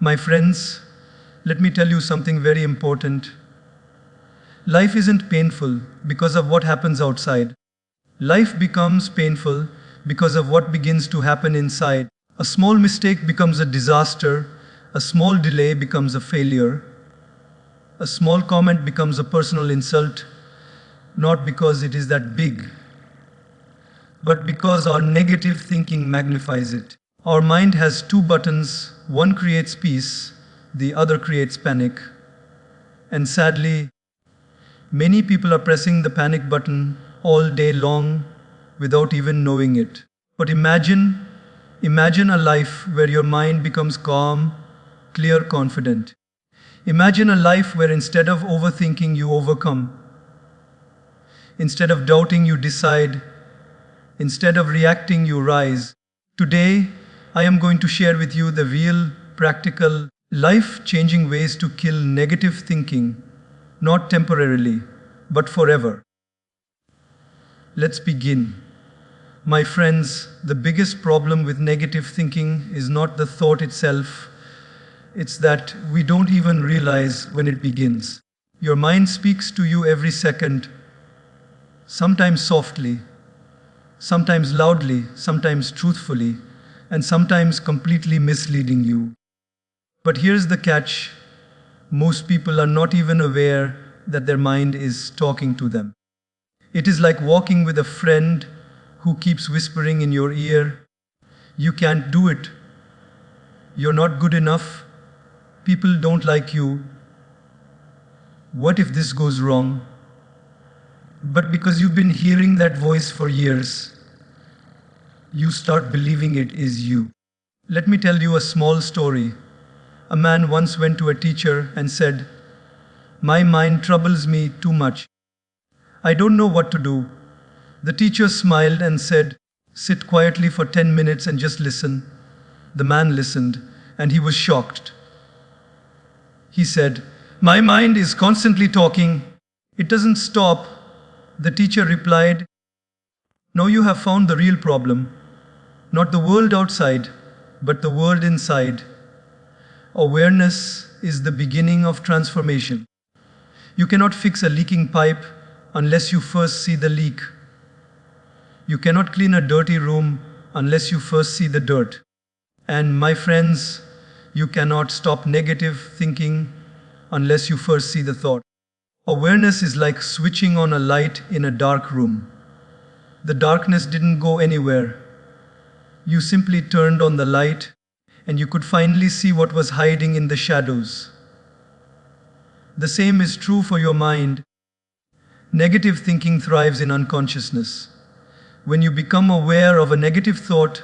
My friends, let me tell you something very important. Life isn't painful because of what happens outside. Life becomes painful because of what begins to happen inside. A small mistake becomes a disaster. A small delay becomes a failure. A small comment becomes a personal insult, not because it is that big, but because our negative thinking magnifies it. Our mind has two buttons, one creates peace, the other creates panic. And sadly, many people are pressing the panic button all day long without even knowing it. But imagine a life where your mind becomes calm, clear, confident. Imagine a life where instead of overthinking, you overcome. Instead of doubting, you decide. Instead of reacting, you rise. Today, I am going to share with you the real, practical, life-changing ways to kill negative thinking, not temporarily, but forever. Let's begin. My friends, the biggest problem with negative thinking is not the thought itself. It's that we don't even realize when it begins. Your mind speaks to you every second, sometimes softly, sometimes loudly, sometimes truthfully, and sometimes completely misleading you. But here's the catch. Most people are not even aware that their mind is talking to them. It is like walking with a friend who keeps whispering in your ear, "You can't do it. You're not good enough. People don't like you. What if this goes wrong?" But because you've been hearing that voice for years, you start believing it is you. Let me tell you a small story. A man once went to a teacher and said, "My mind troubles me too much. I don't know what to do." The teacher smiled and said, "Sit quietly for 10 minutes and just listen." The man listened, and he was shocked. He said, "My mind is constantly talking. It doesn't stop." The teacher replied, "Now you have found the real problem. Not the world outside, but the world inside. Awareness is the beginning of transformation. You cannot fix a leaking pipe unless you first see the leak. You cannot clean a dirty room unless you first see the dirt. And my friends, you cannot stop negative thinking unless you first see the thought. Awareness is like switching on a light in a dark room. The darkness didn't go anywhere. You simply turned on the light, and you could finally see what was hiding in the shadows. The same is true for your mind. Negative thinking thrives in unconsciousness. When you become aware of a negative thought,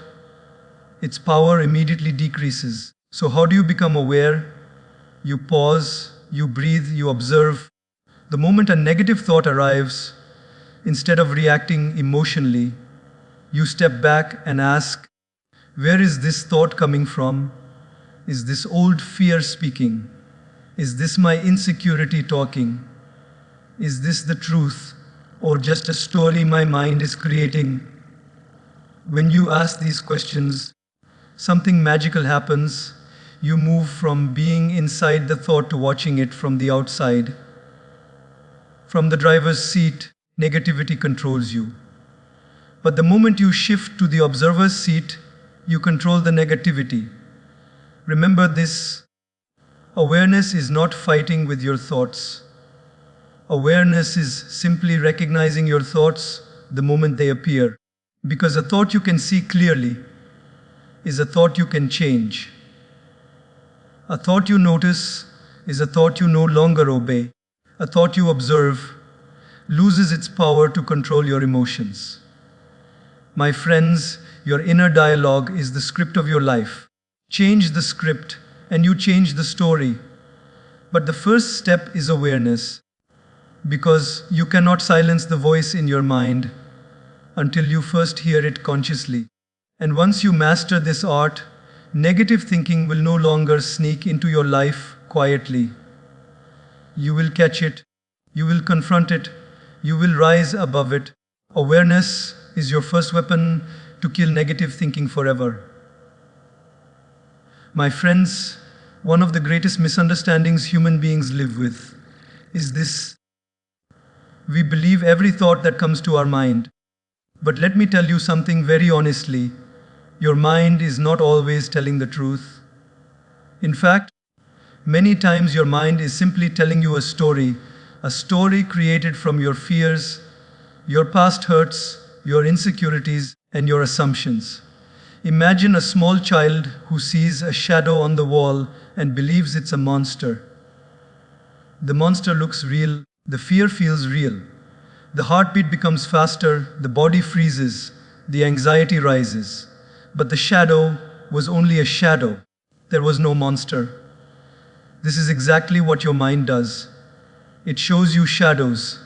its power immediately decreases. So how do you become aware? You pause, you breathe, you observe. The moment a negative thought arrives, instead of reacting emotionally, you step back and ask, where is this thought coming from? Is this old fear speaking? Is this my insecurity talking? Is this the truth, or just a story my mind is creating? When you ask these questions, something magical happens. You move from being inside the thought to watching it from the outside. From the driver's seat, negativity controls you. But the moment you shift to the observer's seat, you control the negativity. Remember this: awareness is not fighting with your thoughts. Awareness is simply recognizing your thoughts the moment they appear. Because a thought you can see clearly is a thought you can change. A thought you notice is a thought you no longer obey. A thought you observe loses its power to control your emotions. My friends, your inner dialogue is the script of your life. Change the script and you change the story. But the first step is awareness, because you cannot silence the voice in your mind until you first hear it consciously. And once you master this art, negative thinking will no longer sneak into your life quietly. You will catch it, you will confront it, you will rise above it. Awareness is your first weapon to kill negative thinking forever. My friends, One of the greatest misunderstandings human beings live with is this: we believe every thought that comes to our mind. But let me tell you something very honestly: your mind is not always telling the truth. In fact, many times your mind is simply telling you a story created from your fears, your past hurts, your insecurities, and your assumptions. Imagine a small child who sees a shadow on the wall and believes it's a monster. The monster looks real, the fear feels real. The heartbeat becomes faster, the body freezes, the anxiety rises. But the shadow was only a shadow. There was no monster. This is exactly what your mind does. It shows you shadows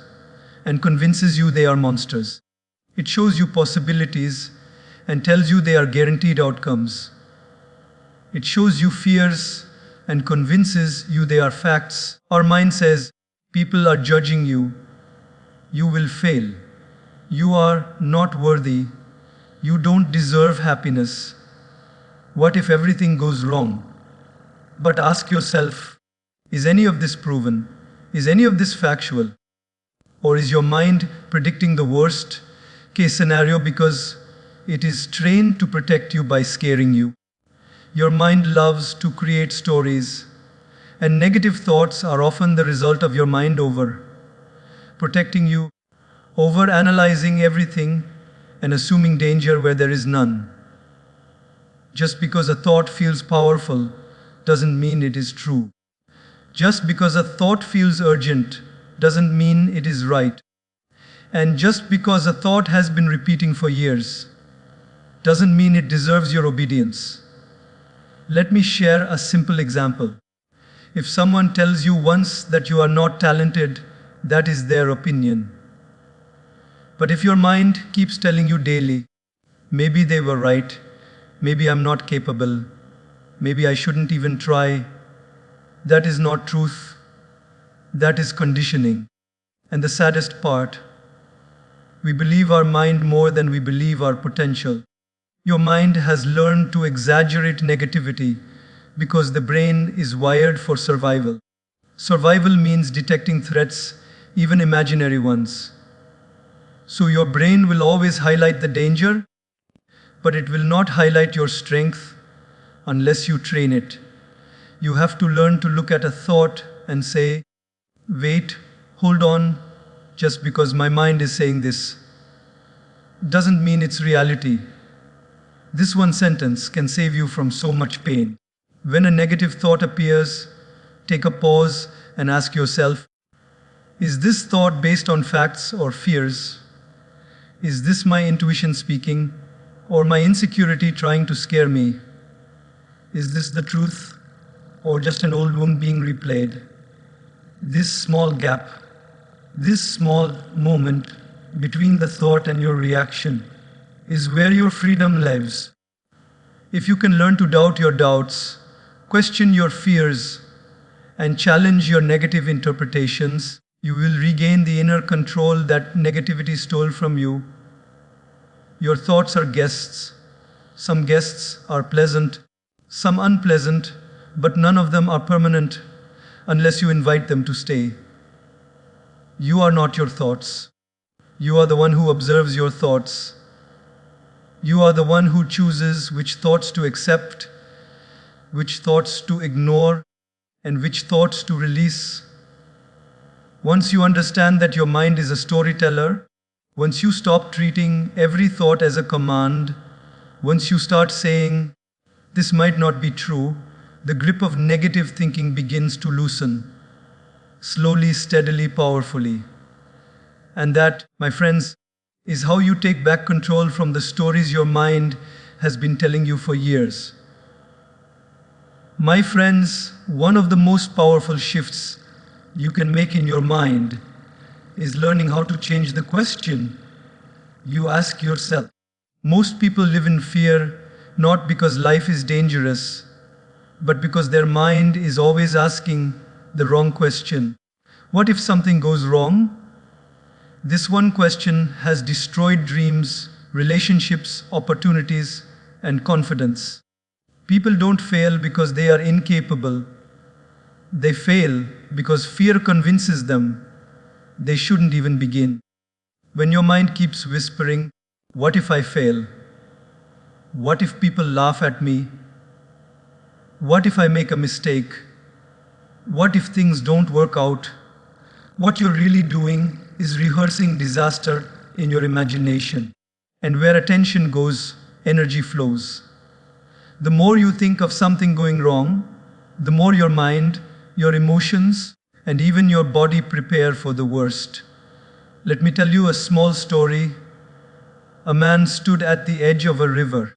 and convinces you they are monsters. It shows you possibilities and tells you they are guaranteed outcomes. It shows you fears and convinces you they are facts. Our mind says, people are judging you. You will fail. You are not worthy. You don't deserve happiness. What if everything goes wrong? But ask yourself, is any of this proven? Is any of this factual? Or is your mind predicting the worst case scenario because it is trained to protect you by scaring you? Your mind loves to create stories, and negative thoughts are often the result of your mind protecting you, over analyzing everything, and assuming danger where there is none. Just because a thought feels powerful doesn't mean it is true. Just because a thought feels urgent doesn't mean it is right. And just because a thought has been repeating for years doesn't mean it deserves your obedience. Let me share a simple example. If someone tells you once that you are not talented, that is their opinion. But if your mind keeps telling you daily, maybe they were right, maybe I'm not capable, maybe I shouldn't even try, that is not truth. That is conditioning. And the saddest part, we believe our mind more than we believe our potential. Your mind has learned to exaggerate negativity because the brain is wired for survival. Survival means detecting threats, even imaginary ones. So your brain will always highlight the danger, but it will not highlight your strength unless you train it. You have to learn to look at a thought and say, wait, hold on, just because my mind is saying this doesn't mean it's reality. This one sentence can save you from so much pain. When a negative thought appears, take a pause and ask yourself, is this thought based on facts or fears? Is this my intuition speaking, or my insecurity trying to scare me? Is this the truth, or just an old wound being replayed? This small gap, this small moment between the thought and your reaction is where your freedom lives. If you can learn to doubt your doubts, question your fears, and challenge your negative interpretations, you will regain the inner control that negativity stole from you. Your thoughts are guests. Some guests are pleasant, some unpleasant, but none of them are permanent unless you invite them to stay. You are not your thoughts. You are the one who observes your thoughts. You are the one who chooses which thoughts to accept, which thoughts to ignore, and which thoughts to release. Once you understand that your mind is a storyteller, once you stop treating every thought as a command, once you start saying, this might not be true, the grip of negative thinking begins to loosen, slowly, steadily, powerfully. And that, my friends, is how you take back control from the stories your mind has been telling you for years. My friends, one of the most powerful shifts you can make in your mind is learning how to change the question you ask yourself. Most people live in fear not because life is dangerous, but because their mind is always asking the wrong question. What if something goes wrong? This one question has destroyed dreams, relationships, opportunities, and confidence. People don't fail because they are incapable. They fail because fear convinces them they shouldn't even begin. When your mind keeps whispering, "What if I fail? What if people laugh at me? What if I make a mistake? What if things don't work out?" What you're really doing is rehearsing disaster in your imagination. And where attention goes, energy flows. The more you think of something going wrong, the more your mind, your emotions, and even your body prepare for the worst. Let me tell you a small story. A man stood at the edge of a river.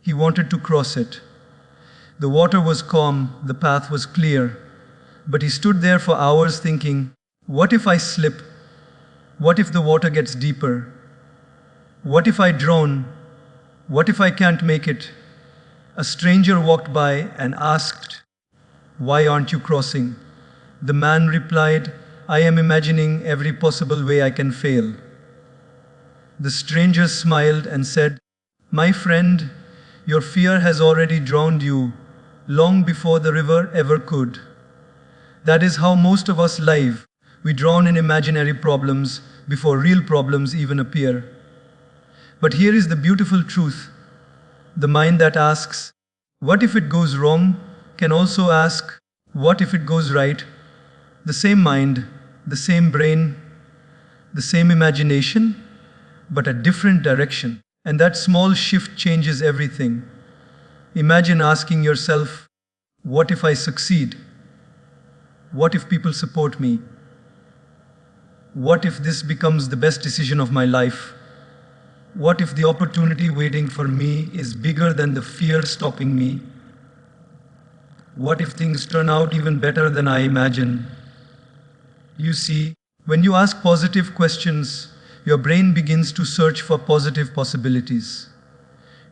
He wanted to cross it. The water was calm, the path was clear, but he stood there for hours thinking, "What if I slip? What if the water gets deeper? What if I drown? What if I can't make it?" A stranger walked by and asked, "Why aren't you crossing?" The man replied, "I am imagining every possible way I can fail." The stranger smiled and said, "My friend, your fear has already drowned you long before the river ever could." That is how most of us live. We drown in imaginary problems before real problems even appear. But here is the beautiful truth. The mind that asks, "What if it goes wrong?" can also ask, "What if it goes right?" The same mind, the same brain, the same imagination, but a different direction. And that small shift changes everything. Imagine asking yourself, "What if I succeed? What if people support me? What if this becomes the best decision of my life? What if the opportunity waiting for me is bigger than the fear stopping me? What if things turn out even better than I imagine?" You see, when you ask positive questions, your brain begins to search for positive possibilities.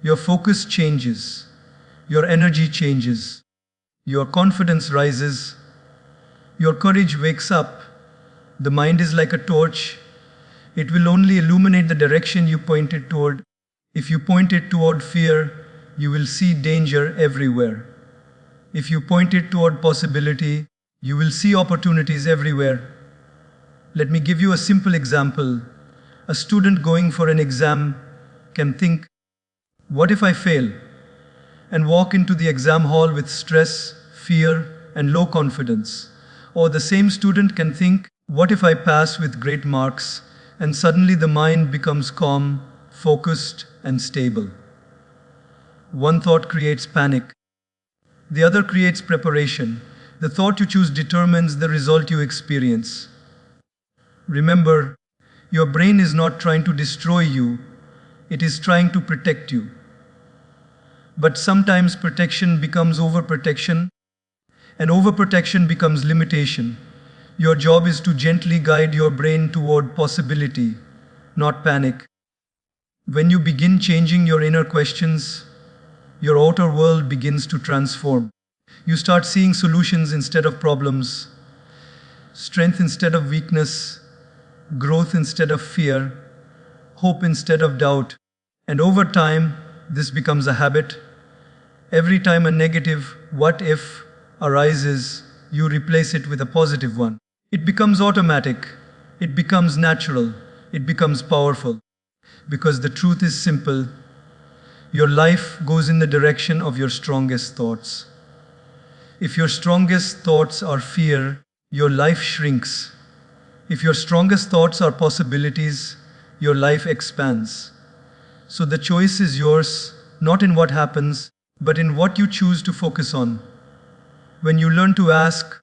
Your focus changes. Your energy changes. Your confidence rises. Your courage wakes up. The mind is like a torch. It will only illuminate the direction you point it toward. If you point it toward fear, you will see danger everywhere. If you point it toward possibility, you will see opportunities everywhere. Let me give you a simple example. A student going for an exam can think, "What if I fail?" and walk into the exam hall with stress, fear, and low confidence. Or the same student can think, "What if I pass with great marks?" and suddenly the mind becomes calm, focused, and stable. One thought creates panic. The other creates preparation. The thought you choose determines the result you experience. Remember, your brain is not trying to destroy you, it is trying to protect you. But sometimes protection becomes overprotection, and overprotection becomes limitation. Your job is to gently guide your brain toward possibility, not panic. When you begin changing your inner questions, your outer world begins to transform. You start seeing solutions instead of problems, strength instead of weakness, growth instead of fear, hope instead of doubt. And over time, this becomes a habit. Every time a negative "what if" arises, you replace it with a positive one. It becomes automatic, it becomes natural, it becomes powerful. Because the truth is simple, your life goes in the direction of your strongest thoughts. If your strongest thoughts are fear, your life shrinks. If your strongest thoughts are possibilities, your life expands. So the choice is yours, not in what happens, but in what you choose to focus on. When you learn to ask,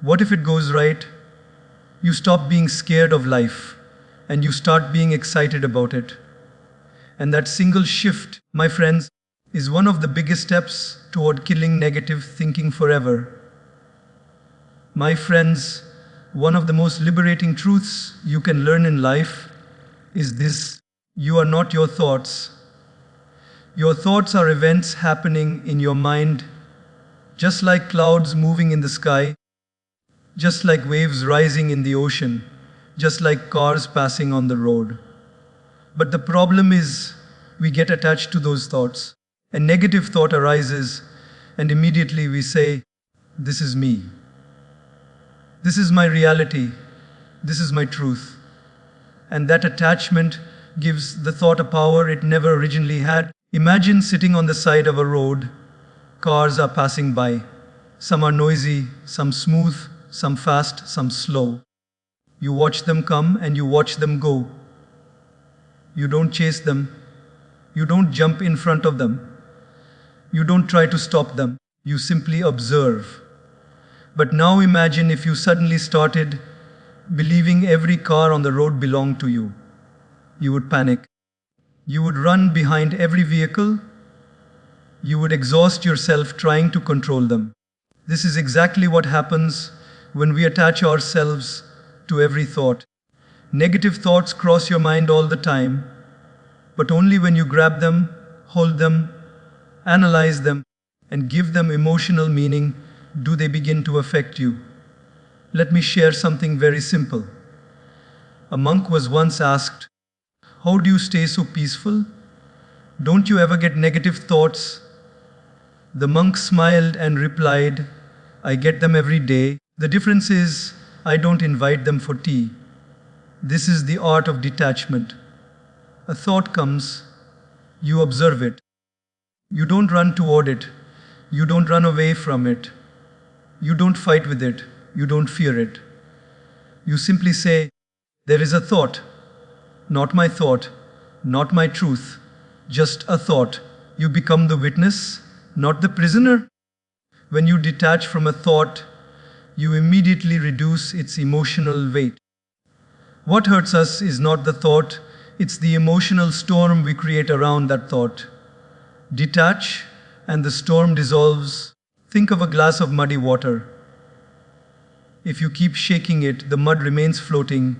"What if it goes right?" you stop being scared of life, and you start being excited about it. And that single shift, my friends, is one of the biggest steps toward killing negative thinking forever. My friends, one of the most liberating truths you can learn in life is this: you are not your thoughts. Your thoughts are events happening in your mind, just like clouds moving in the sky, just like waves rising in the ocean, just like cars passing on the road. But the problem is, we get attached to those thoughts. A negative thought arises, and immediately we say, "This is me. This is my reality. This is my truth." And that attachment gives the thought a power it never originally had. Imagine sitting on the side of a road. Cars are passing by. Some are noisy, some smooth, some fast, some slow. You watch them come and you watch them go. You don't chase them. You don't jump in front of them. You don't try to stop them. You simply observe. But now imagine if you suddenly started believing every car on the road belonged to you. You would panic. You would run behind every vehicle. You would exhaust yourself trying to control them. This is exactly what happens when we attach ourselves to every thought. Negative thoughts cross your mind all the time, but only when you grab them, hold them, analyze them, and give them emotional meaning do they begin to affect you. Let me share something very simple. A monk was once asked, "How do you stay so peaceful? Don't you ever get negative thoughts?" The monk smiled and replied, "I get them every day. The difference is, I don't invite them for tea." This is the art of detachment. A thought comes, you observe it. You don't run toward it. You don't run away from it. You don't fight with it. You don't fear it. You simply say, "There is a thought. Not my thought. Not my truth. Just a thought." You become the witness, not the prisoner. When you detach from a thought, you immediately reduce its emotional weight. What hurts us is not the thought, it's the emotional storm we create around that thought. Detach, and the storm dissolves. Think of a glass of muddy water. If you keep shaking it, the mud remains floating,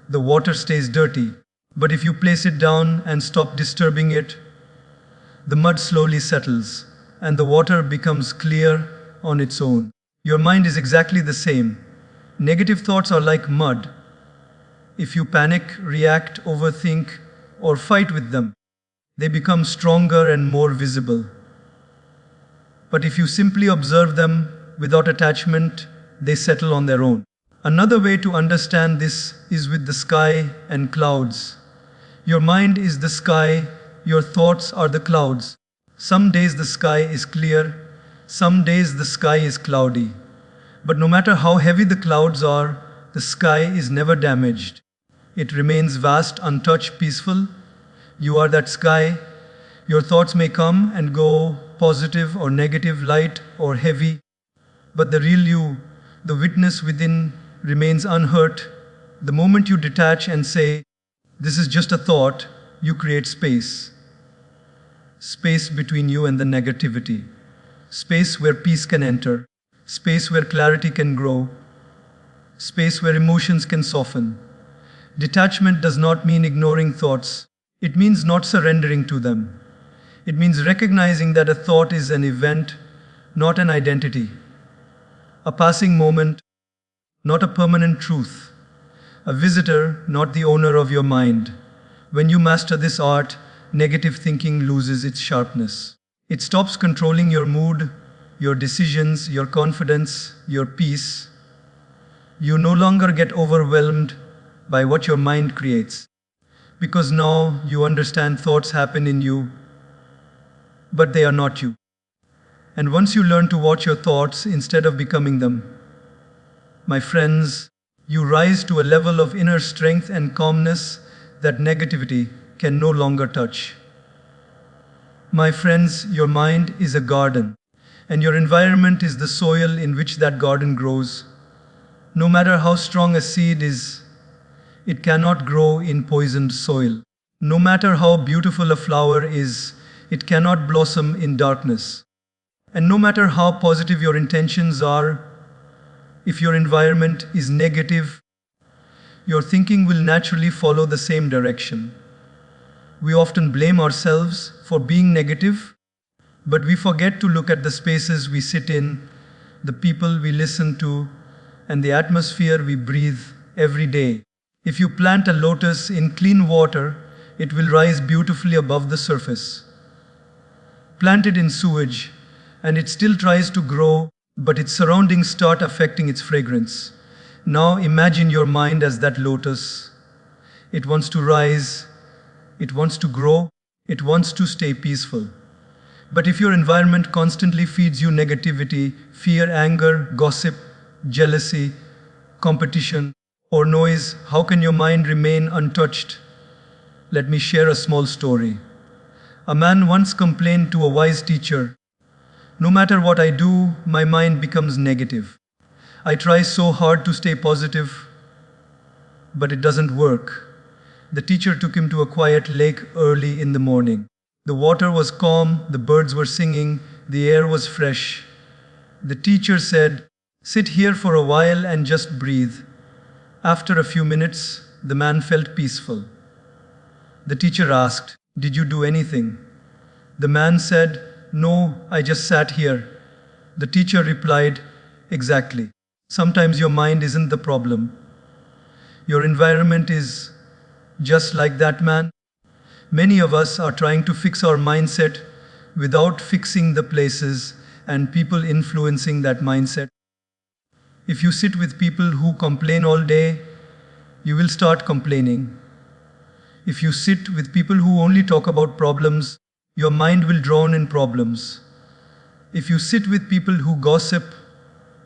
the water stays dirty. But if you place it down and stop disturbing it, the mud slowly settles, and the water becomes clear on its own. Your mind is exactly the same. Negative thoughts are like mud. If you panic, react, overthink, or fight with them, they become stronger and more visible. But if you simply observe them without attachment, they settle on their own. Another way to understand this is with the sky and clouds. Your mind is the sky, your thoughts are the clouds. Some days the sky is clear, some days the sky is cloudy. But no matter how heavy the clouds are, the sky is never damaged. It remains vast, untouched, peaceful. You are that sky. Your thoughts may come and go, positive or negative, light or heavy. But the real you, the witness within, remains unhurt. The moment you detach and say, "This is just a thought," you create space. Space between you and the negativity. Space where peace can enter. Space where clarity can grow. Space where emotions can soften. Detachment does not mean ignoring thoughts. It means not surrendering to them. It means recognizing that a thought is an event, not an identity. A passing moment, not a permanent truth. A visitor, not the owner of your mind. When you master this art, negative thinking loses its sharpness. It stops controlling your mood, your decisions, your confidence, your peace. You no longer get overwhelmed by what your mind creates. Because now you understand thoughts happen in you, but they are not you. And once you learn to watch your thoughts instead of becoming them, my friends, you rise to a level of inner strength and calmness that negativity can no longer touch. My friends, your mind is a garden, and your environment is the soil in which that garden grows. No matter how strong a seed is, it cannot grow in poisoned soil. No matter how beautiful a flower is, it cannot blossom in darkness. And no matter how positive your intentions are, if your environment is negative, your thinking will naturally follow the same direction. We often blame ourselves for being negative, but we forget to look at the spaces we sit in, the people we listen to, and the atmosphere we breathe every day. If you plant a lotus in clean water, it will rise beautifully above the surface. planted in sewage, and it still tries to grow, but its surroundings start affecting its fragrance. Now imagine your mind as that lotus. It wants to rise, it wants to grow, it wants to stay peaceful. But if your environment constantly feeds you negativity, fear, anger, gossip, jealousy, competition, or noise, how can your mind remain untouched? Let me share a small story. A man once complained to a wise teacher, "No matter what I do, my mind becomes negative. I try so hard to stay positive, but it doesn't work." The teacher took him to a quiet lake early in the morning. The water was calm, the birds were singing, the air was fresh. The teacher said, "Sit here for a while and just breathe." After a few minutes, the man felt peaceful. The teacher asked, "Did you do anything?" The man said, "No, I just sat here." The teacher replied, "Exactly. Sometimes your mind isn't the problem. Your environment is. Just like that man, many of us are trying to fix our mindset without fixing the places and people influencing that mindset. If you sit with people who complain all day, you will start complaining. If you sit with people who only talk about problems, your mind will drown in problems. If you sit with people who gossip,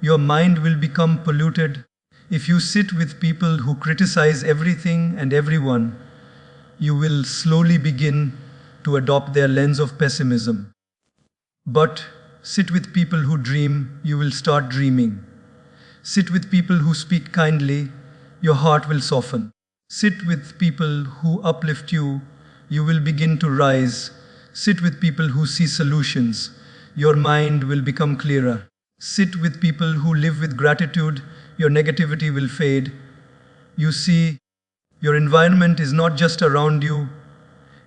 your mind will become polluted. If you sit with people who criticize everything and everyone, you will slowly begin to adopt their lens of pessimism. But sit with people who dream, you will start dreaming. Sit with people who speak kindly, your heart will soften. Sit with people who uplift you, you will begin to rise. Sit with people who see solutions, your mind will become clearer. Sit with people who live with gratitude, your negativity will fade. You see, your environment is not just around you,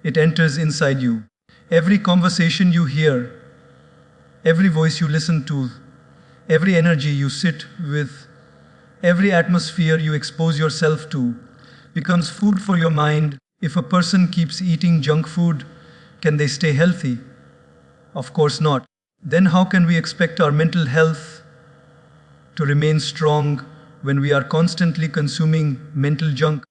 it enters inside you. Every conversation you hear, every voice you listen to, every energy you sit with, every atmosphere you expose yourself to, becomes food for your mind. If a person keeps eating junk food, can they stay healthy? Of course not. Then how can we expect our mental health to remain strong when we are constantly consuming mental junk?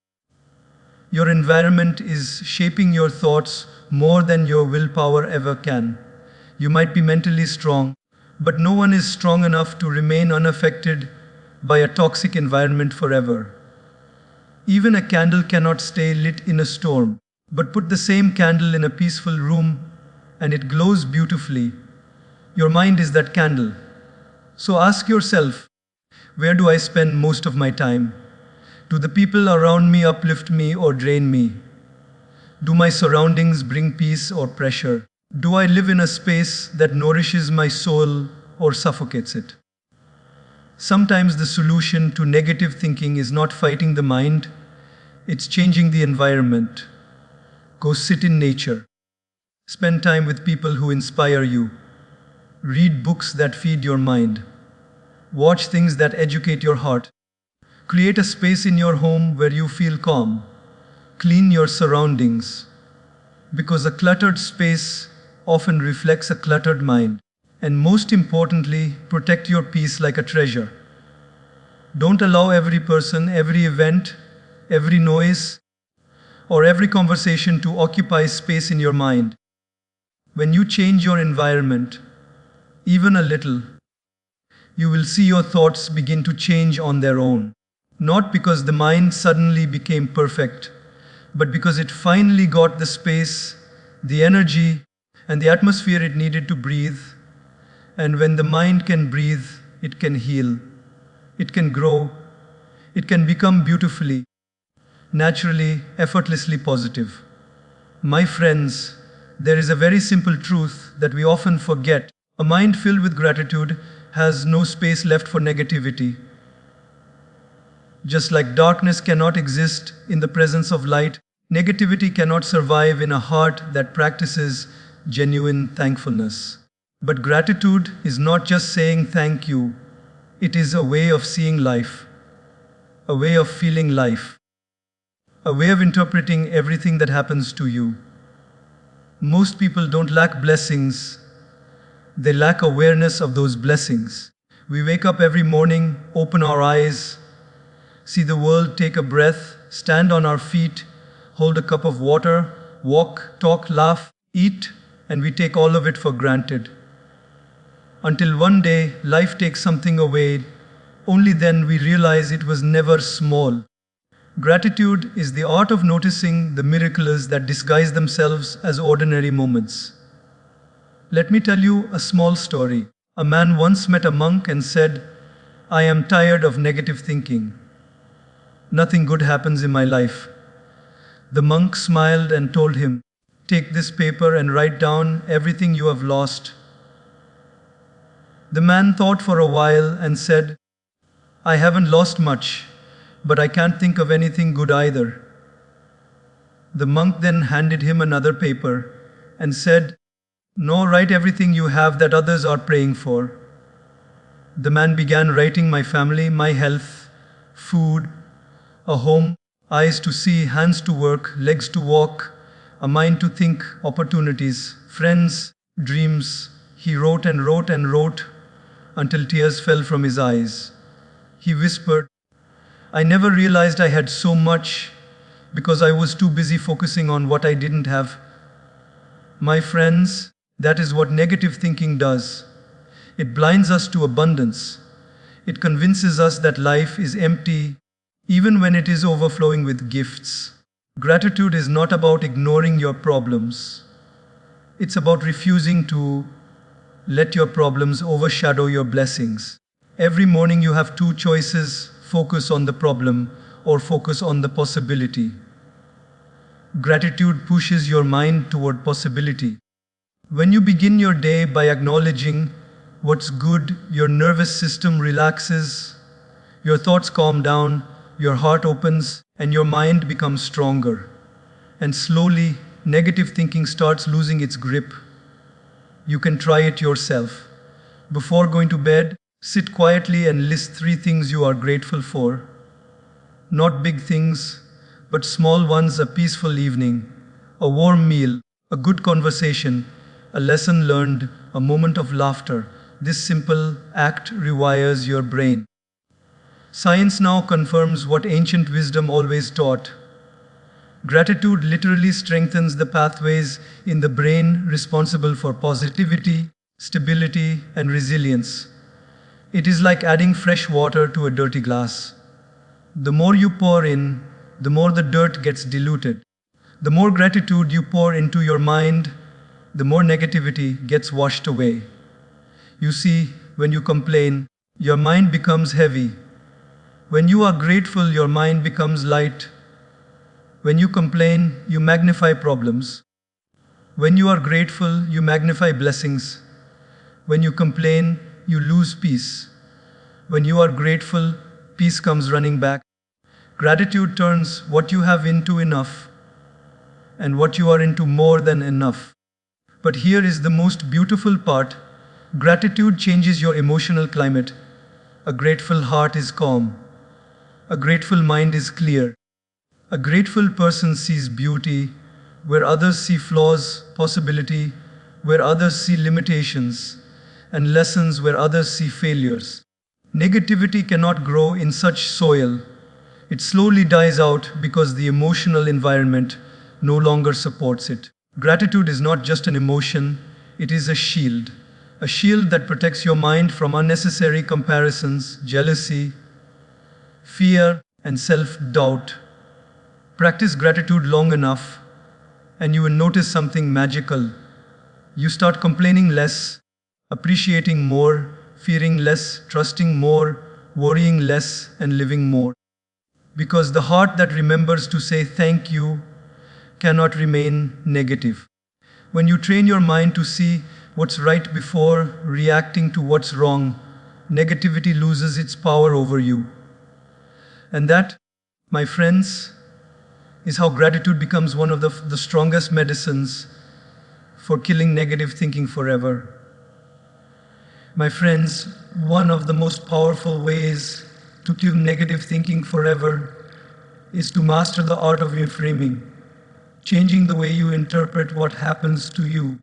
Your environment is shaping your thoughts more than your willpower ever can. You might be mentally strong, but no one is strong enough to remain unaffected by a toxic environment forever. Even a candle cannot stay lit in a storm, but put the same candle in a peaceful room and it glows beautifully. Your mind is that candle. So ask yourself, where do I spend most of my time? Do the people around me uplift me or drain me? Do my surroundings bring peace or pressure? Do I live in a space that nourishes my soul or suffocates it? Sometimes the solution to negative thinking is not fighting the mind, it's changing the environment. Go sit in nature. Spend time with people who inspire you. Read books that feed your mind. Watch things that educate your heart. Create a space in your home where you feel calm. Clean your surroundings. Because a cluttered space often reflects a cluttered mind. And most importantly, protect your peace like a treasure. Don't allow every person, every event, every noise, or every conversation to occupy space in your mind. When you change your environment, even a little, you will see your thoughts begin to change on their own. Not because the mind suddenly became perfect, but because it finally got the space, the energy, and the atmosphere it needed to breathe. And when the mind can breathe, it can heal, it can grow, it can become beautifully, naturally, effortlessly positive. My friends, there is a very simple truth that we often forget. A mind filled with gratitude has no space left for negativity. Just like darkness cannot exist in the presence of light, negativity cannot survive in a heart that practices genuine thankfulness. But gratitude is not just saying thank you, it is a way of seeing life, a way of feeling life, a way of interpreting everything that happens to you. Most people don't lack blessings, They lack awareness of those blessings. We wake up every morning, open our eyes, see the world, take a breath, stand on our feet, hold a cup of water, walk, talk, laugh, eat, and we take all of it for granted. Until one day, life takes something away. Only then we realize it was never small. Gratitude is the art of noticing the miracles that disguise themselves as ordinary moments. Let me tell you a small story. A man once met a monk and said, "I am tired of negative thinking. Nothing good happens in my life." The monk smiled and told him, "Take this paper and write down everything you have lost." The man thought for a while and said, "I haven't lost much, but I can't think of anything good either." The monk then handed him another paper and said, "No, write everything you have that others are praying for." The man began writing, "My family, my health, food, a home, eyes to see, hands to work, legs to walk, a mind to think, opportunities, friends, dreams." He wrote and wrote and wrote until tears fell from his eyes. He whispered, "I never realized I had so much because I was too busy focusing on what I didn't have." My friends, that is what negative thinking does. It blinds us to abundance. It convinces us that life is empty, even when it is overflowing with gifts. Gratitude is not about ignoring your problems. It's about refusing to let your problems overshadow your blessings. Every morning you have two choices: focus on the problem or focus on the possibility. Gratitude pushes your mind toward possibility. When you begin your day by acknowledging what's good, your nervous system relaxes, your thoughts calm down, your heart opens, and your mind becomes stronger. And slowly, negative thinking starts losing its grip. You can try it yourself. Before going to bed, sit quietly and list 3 things you are grateful for. Not big things, but small ones: a peaceful evening, a warm meal, a good conversation, a lesson learned, a moment of laughter. This simple act rewires your brain. Science now confirms what ancient wisdom always taught. Gratitude literally strengthens the pathways in the brain responsible for positivity, stability, and resilience. It is like adding fresh water to a dirty glass. The more you pour in, the more the dirt gets diluted. The more gratitude you pour into your mind, the more negativity gets washed away. You see, when you complain, your mind becomes heavy. When you are grateful, your mind becomes light. When you complain, you magnify problems. When you are grateful, you magnify blessings. When you complain, you lose peace. When you are grateful, peace comes running back. Gratitude turns what you have into enough, and what you are into more than enough. But here is the most beautiful part. Gratitude changes your emotional climate. A grateful heart is calm. A grateful mind is clear. A grateful person sees beauty where others see flaws, possibility where others see limitations, and lessons where others see failures. Negativity cannot grow in such soil. It slowly dies out because the emotional environment no longer supports it. Gratitude is not just an emotion, it is a shield. A shield that protects your mind from unnecessary comparisons, jealousy, fear, and self-doubt. Practice gratitude long enough, and you will notice something magical. You start complaining less, appreciating more, fearing less, trusting more, worrying less, and living more. Because the heart that remembers to say thank you cannot remain negative. When you train your mind to see what's right before reacting to what's wrong, negativity loses its power over you. And that, my friends, is how gratitude becomes one of the strongest medicines for killing negative thinking forever. My friends, one of the most powerful ways to kill negative thinking forever is to master the art of reframing, changing the way you interpret what happens to you.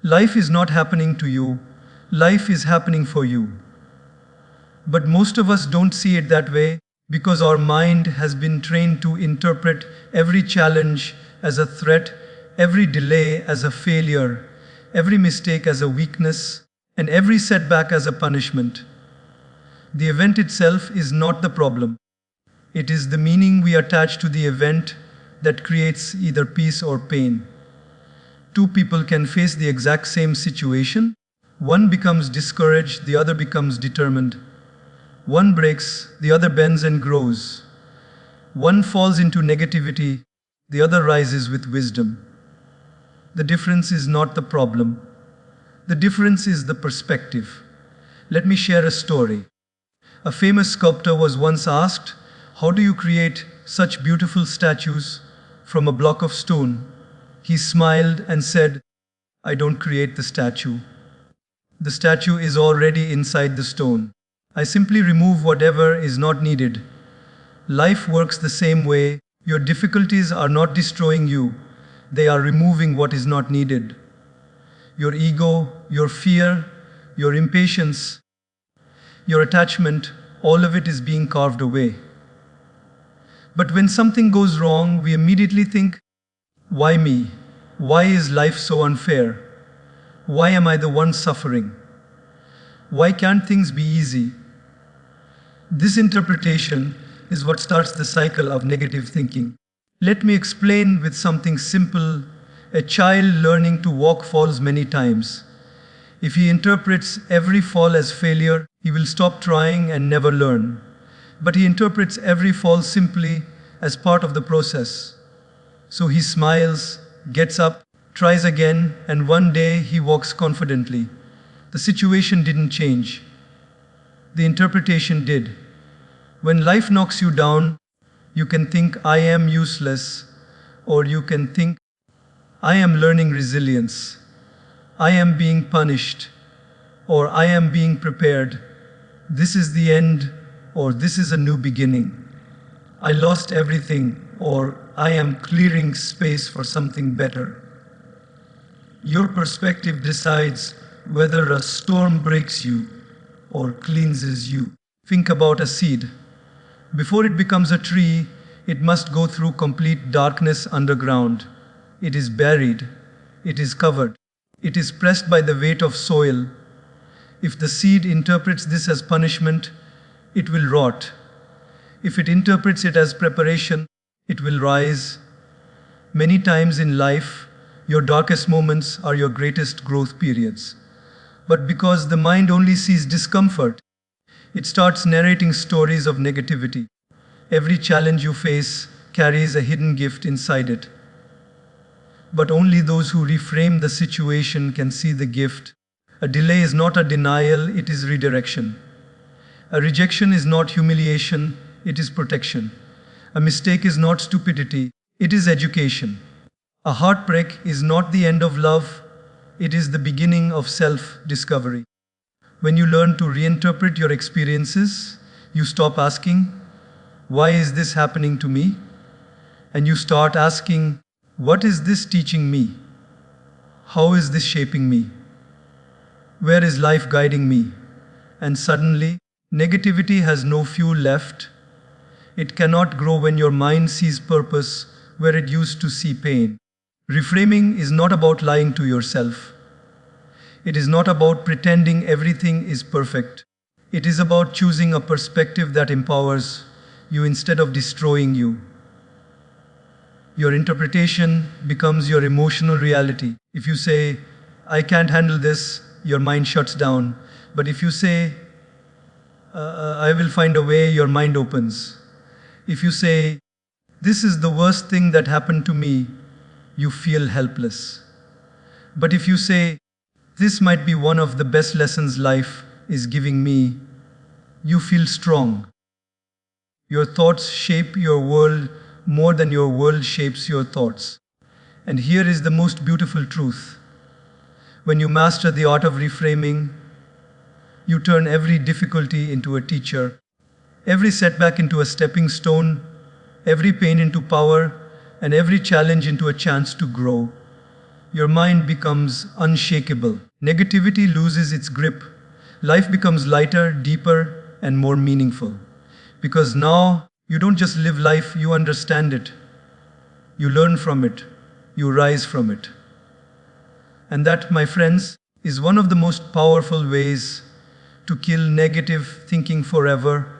Life is not happening to you. Life is happening for you. But most of us don't see it that way because our mind has been trained to interpret every challenge as a threat, every delay as a failure, every mistake as a weakness, and every setback as a punishment. The event itself is not the problem. It is the meaning we attach to the event that creates either peace or pain. Two people can face the exact same situation. One becomes discouraged, the other becomes determined. One breaks, the other bends and grows. One falls into negativity, the other rises with wisdom. The difference is not the problem. The difference is the perspective. Let me share a story. A famous sculptor was once asked, "How do you create such beautiful statues from a block of stone?" He smiled and said, "I don't create the statue. The statue is already inside the stone. I simply remove whatever is not needed." Life works the same way. Your difficulties are not destroying you. They are removing what is not needed. Your ego, your fear, your impatience, your attachment, all of it is being carved away. But when something goes wrong, we immediately think, why me? Why is life so unfair? Why am I the one suffering? Why can't things be easy? This interpretation is what starts the cycle of negative thinking. Let me explain with something simple. A child learning to walk falls many times. If he interprets every fall as failure, he will stop trying and never learn. But he interprets every fall simply as part of the process. So he smiles, gets up, tries again, and one day he walks confidently. The situation didn't change. The interpretation did. When life knocks you down, you can think, "I am useless," or you can think, "I am learning resilience," "I am being punished," or "I am being prepared," "This is the end," or "This is a new beginning," "I lost everything," or "I am clearing space for something better." Your perspective decides whether a storm breaks you or cleanses you. Think about a seed. Before it becomes a tree, it must go through complete darkness underground. It is buried. It is covered. It is pressed by the weight of soil. If the seed interprets this as punishment, it will rot. If it interprets it as preparation, it will rise. Many times in life, your darkest moments are your greatest growth periods. But because the mind only sees discomfort, it starts narrating stories of negativity. Every challenge you face carries a hidden gift inside it. But only those who reframe the situation can see the gift. A delay is not a denial, it is redirection. A rejection is not humiliation, it is protection. A mistake is not stupidity, it is education. A heartbreak is not the end of love, it is the beginning of self-discovery. When you learn to reinterpret your experiences, you stop asking, "Why is this happening to me?" And you start asking, "What is this teaching me? How is this shaping me? Where is life guiding me?" And suddenly, negativity has no fuel left. It cannot grow when your mind sees purpose where it used to see pain. Reframing is not about lying to yourself. It is not about pretending everything is perfect. It is about choosing a perspective that empowers you instead of destroying you. Your interpretation becomes your emotional reality. If you say, "I can't handle this," your mind shuts down. But if you say, "I will find a way," your mind opens. If you say, "This is the worst thing that happened to me," you feel helpless. But if you say, "This might be one of the best lessons life is giving me," you feel strong. Your thoughts shape your world more than your world shapes your thoughts. And here is the most beautiful truth. When you master the art of reframing, you turn every difficulty into a teacher, every setback into a stepping stone, every pain into power, and every challenge into a chance to grow. Your mind becomes unshakable. Negativity loses its grip. Life becomes lighter, deeper, and more meaningful. Because now you don't just live life, you understand it. You learn from it. You rise from it. And that, my friends, is one of the most powerful ways to kill negative thinking forever